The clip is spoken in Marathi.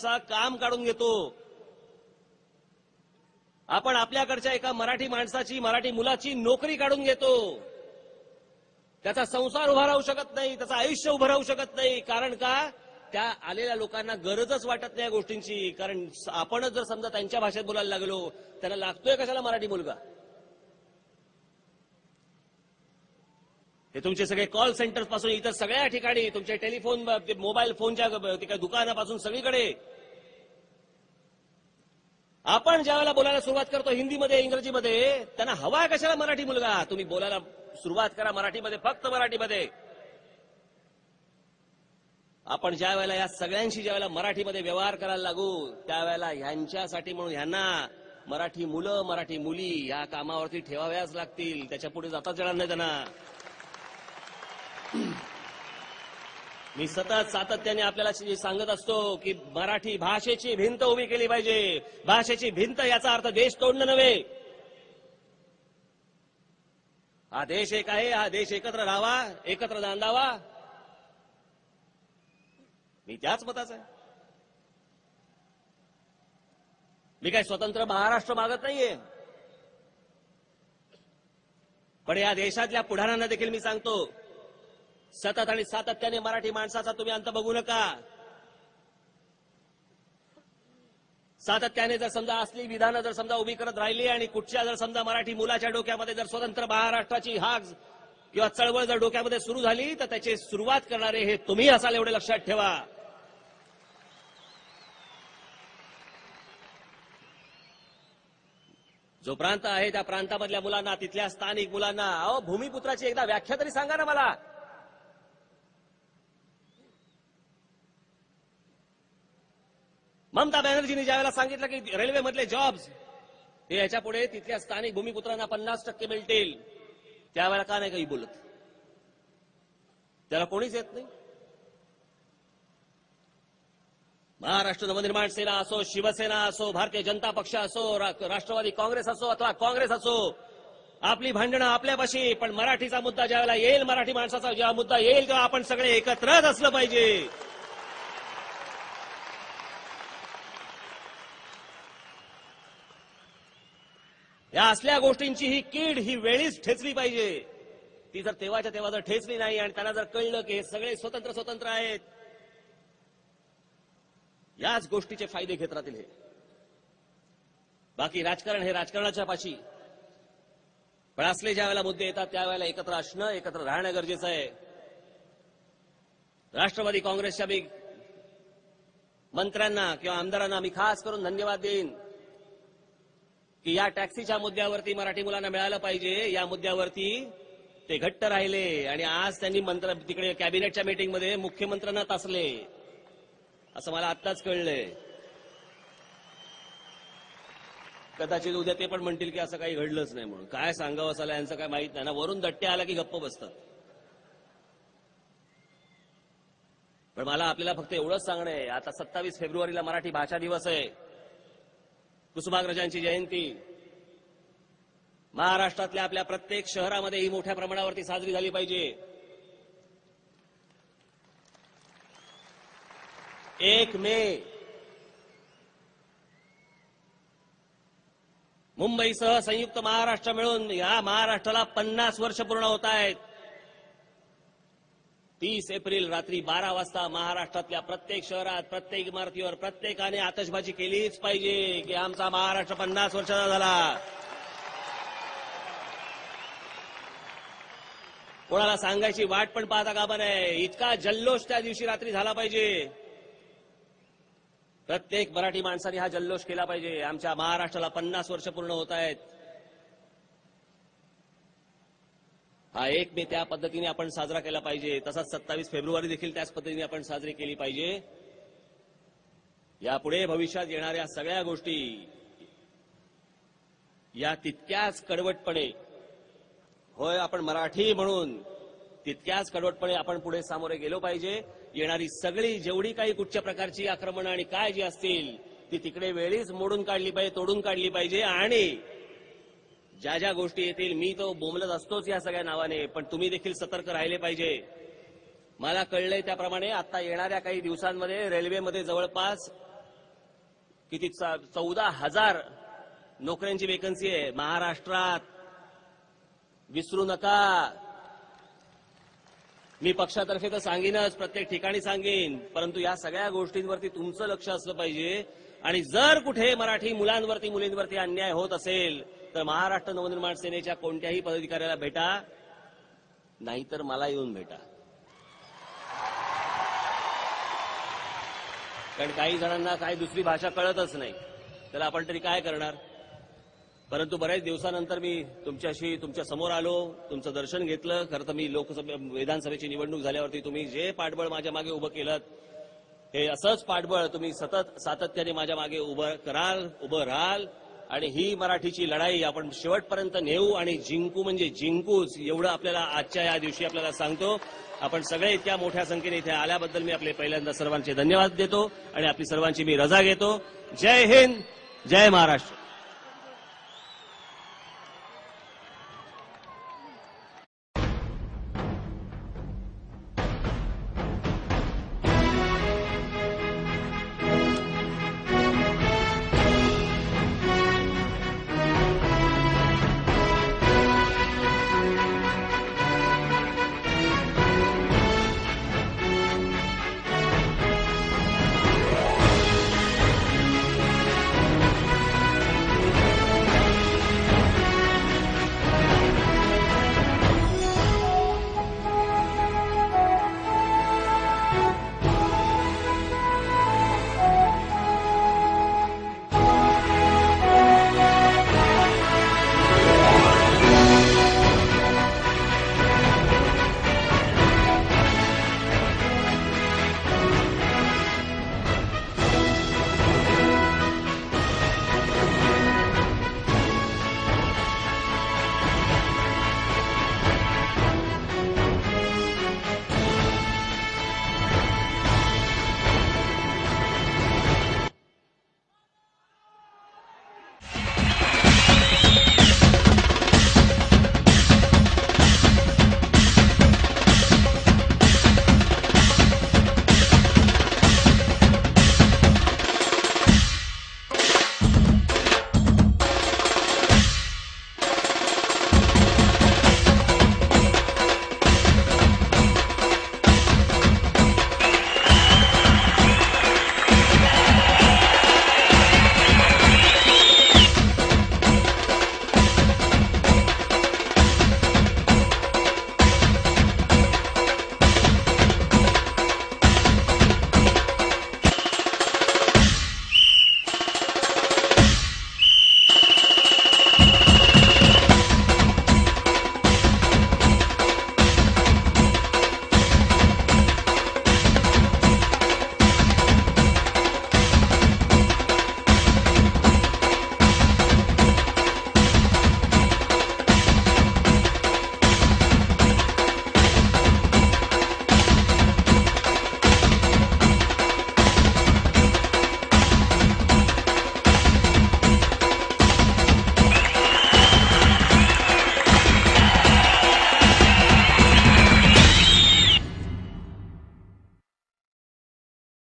माणसाचा काम काढून घेतो. आपण आपल्याकडच्या एका मराठी माणसाची, मराठी मुलाची नोकरी काढून घेतो. त्याचा संसार उभा राहू शकत नाही, त्याचं आयुष्य उभं राहू शकत नाही. कारण का? त्या आलेल्या लोकांना गरजच वाटत नाही गोष्टींची. कारण आपणच जर समजा त्यांच्या भाषेत बोलायला लागलो, त्यांना लागतोय कशाला मराठी मुलगा? हे तुमचे सगळे कॉल सेंटर्स पासून इतर सगळ्या ठिकाणी, तुमचे टेलिफोन, मोबाईल फोनच्या दुकानापासून सगळीकडे आपण ज्यावेळेला बोलायला सुरुवात करतो हिंदीमध्ये, इंग्रजीमध्ये, त्यांना हवा कशाला मराठी मुलगा? तुम्ही बोलायला सुरुवात करा मराठीमध्ये, फक्त मराठीमध्ये. आपण ज्या वेळेला या सगळ्यांशी ज्यावेळेला मराठीमध्ये व्यवहार करायला लागू, त्यावेळेला ह्यांच्यासाठी म्हणून ह्यांना मराठी मुलं, मराठी मुली या कामावरती ठेवाव्याच लागतील. त्याच्या पुढे जाताच येणार नाही त्यांना. मी सतत सातत्याने आपल्याला सांगत असतो की मराठी भाषेची भिंत उभी केली पाहिजे. भाषेची भिंत याचा अर्थ देश तोडणं नव्हे. हा देश एक आहे, हा देश एकत्र राहावा, एकत्र नांदावा. मी त्याच मताचा आहे. मी काय स्वतंत्र महाराष्ट्र मागत नाहीये, पण या देशातल्या पुढाऱ्यांना देखील मी सांगतो, सतत आणि सातत्याने मराठी माणसाचा तुम्ही अंत बघू नका. सातत्याने जर समजा असली विधानं जर समजा उभी करत राहिली आणि कुठच्या जर समजा मराठी मुलाच्या डोक्यामध्ये जर स्वतंत्र महाराष्ट्राची हाक किंवा चळवळ जर डोक्यामध्ये सुरू झाली, तर त्याची सुरुवात करणारे हे तुम्ही असाल, एवढे लक्षात ठेवा. जो प्रांत आहे त्या प्रांतामधल्या मुलांना, तिथल्या स्थानिक मुलांना, अहो भूमिपुत्राची एकदा व्याख्या तरी सांगा ना मला. ममता बॅनर्जींनी ज्यावेळेला सांगितलं की रेल्वेमधले जॉब्स हे याच्या पुढे तिथल्या स्थानिक भूमिपुत्रांना 50% मिळतील, त्यावेळेला का नाही काही बोलत? त्याला कोणीच येत नाही. महाराष्ट्र नवनिर्माण सेना असो, शिवसेना असो, भारतीय जनता पक्ष असो, राष्ट्रवादी काँग्रेस असो अथवा काँग्रेस असो, आपली भांडणं आपल्यापाशी, पण मराठीचा मुद्दा ज्यावेळेला येईल, मराठी माणसाचा जेव्हा मुद्दा येईल, तेव्हा आपण सगळे एकत्रच असलं पाहिजे. या असल्या गोष्टींची ही कीड ही वेळीच ठेचली पाहिजे. ती जर तेव्हाच्या तेव्हा जर ठेचली नाही आणि त्यांना जर कळलं की हे सगळे स्वतंत्र स्वतंत्र आहेत, याच गोष्टीचे फायदे घेत राहतील. हे बाकी राजकारण हे राजकारणाच्या पाशी, पण असले ज्या वेळेला मुद्दे येतात त्यावेळेला एकत्र असणं, एकत्र राहणं गरजेचं आहे. राष्ट्रवादी काँग्रेसच्या मी मंत्र्यांना किंवा आमदारांना मी खास करून धन्यवाद देईन की या टॅक्सीच्या मुद्द्यावरती मराठी मुलांना मिळालं पाहिजे, या मुद्द्यावरती ते घट्ट राहिले. आणि आज त्यांनी तिकडे कॅबिनेटच्या मीटिंगमध्ये मुख्यमंत्र्यांना तासले, असं मला आत्ताच कळलंय. कदाचित उद्या ते पण म्हणतील की असं काही घडलंच नाही म्हणून. काय सांगावं असं यांचं काय माहित नाही ना. वरून दट्टे आला की गप्प बसतात. पण मला आपल्याला फक्त एवढंच सांगणं आहे, आता 27 फेब्रुवारीला मराठी भाषा दिवस आहे, कुसुमाग्रजांची जयंती. महाराष्ट्रातल्या आपल्या प्रत्येक शहरामध्ये ही मोठ्या प्रमाणावरती साजरी झाली पाहिजे. 1 मे मुंबईसह संयुक्त महाराष्ट्र मिळून या महाराष्ट्राला 50 वर्ष पूर्ण होत आहेत. 30 एप्रिल रात्री 12 वाजता महाराष्ट्रातल्या प्रत्येक शहरात, प्रत्येक इमारतीवर प्रत्येकाने आतषबाजी केलीच पाहिजे की आमचा महाराष्ट्र 50 वर्षाचा झाला. कोणाला सांगायची वाट पण पाहता कामा नये. इतका जल्लोष त्या दिवशी रात्री झाला पाहिजे. प्रत्येक मराठी माणसाने हा जल्लोष केला पाहिजे. आमच्या महाराष्ट्राला 50 वर्ष पूर्ण होत आहेत. हा 1 मे त्या पद्धतीने आपण साजरा केला पाहिजे. तसाच 27 फेब्रुवारी देखील त्याच पद्धतीने आपण साजरी केली पाहिजे. यापुढे भविष्यात येणाऱ्या सगळ्या गोष्टी या तितक्याच कडवटपणे, होय आपण मराठी म्हणून तितक्याच कडवटपणे आपण पुढे सामोरे गेलो पाहिजे. येणारी सगळी जेवढी काही कुठच्या प्रकारची आक्रमणं आणि काय जी असतील ती तिकडे वेळीच मोडून काढली पाहिजे, तोडून काढली पाहिजे. आणि ज्या ज्या गोष्टी येतील, मी तो बोंबलत असतोच या सगळ्या नावाने, पण तुम्ही देखील सतर्क राहिले पाहिजे. मला कळलंय त्याप्रमाणे आता येणाऱ्या काही दिवसांमध्ये रेल्वेमध्ये जवळपास किती 14,000 नोकऱ्यांची वेकन्सी आहे महाराष्ट्रात. विसरू नका. मी पक्षातर्फे तर सांगेनच, प्रत्येक ठिकाणी सांगेन, परंतु या सगळ्या गोष्टींवरती तुमचं लक्ष असलं पाहिजे. आणि जर कुठे मराठी मुलांवरती मुलींवरती अन्याय होत असेल तर महाराष्ट्र नवनिर्माण सेनेच्या कोणत्याही पदाधिकाऱ्याला भेटा, नाहीतर मला येऊन भेटा. कारण काही जणांना काही दुसरी भाषा कळतच नाही, त्याला आपण तरी काय करणार. परंतु बऱ्याच दिवसानंतर मी तुमच्या समोर आलो, तुमचं दर्शन घेतलं. खरं तर मी विधानसभेची निवडणूक झाल्यावरती तुम्ही जे पाठबळ माझ्या मागे उभं केलं, हे असंच पाठबळ तुम्ही सातत्याने माझ्या मागे उभं राहाल. आणि ही मराठीची लढाई आपण शेवटपर्यंत नेऊ आणि जिंकू म्हणजे जिंकूच, एवढं आपल्याला आजच्या या दिवशी आपल्याला सांगतो. आपण सगळे इतक्या मोठ्या संख्येने इथे आल्याबद्दल मी आपले पहिल्यांदा सर्वांचे धन्यवाद देतो आणि आपली सर्वांची मी रजा घेतो. जय हिंद, जय महाराष्ट्र.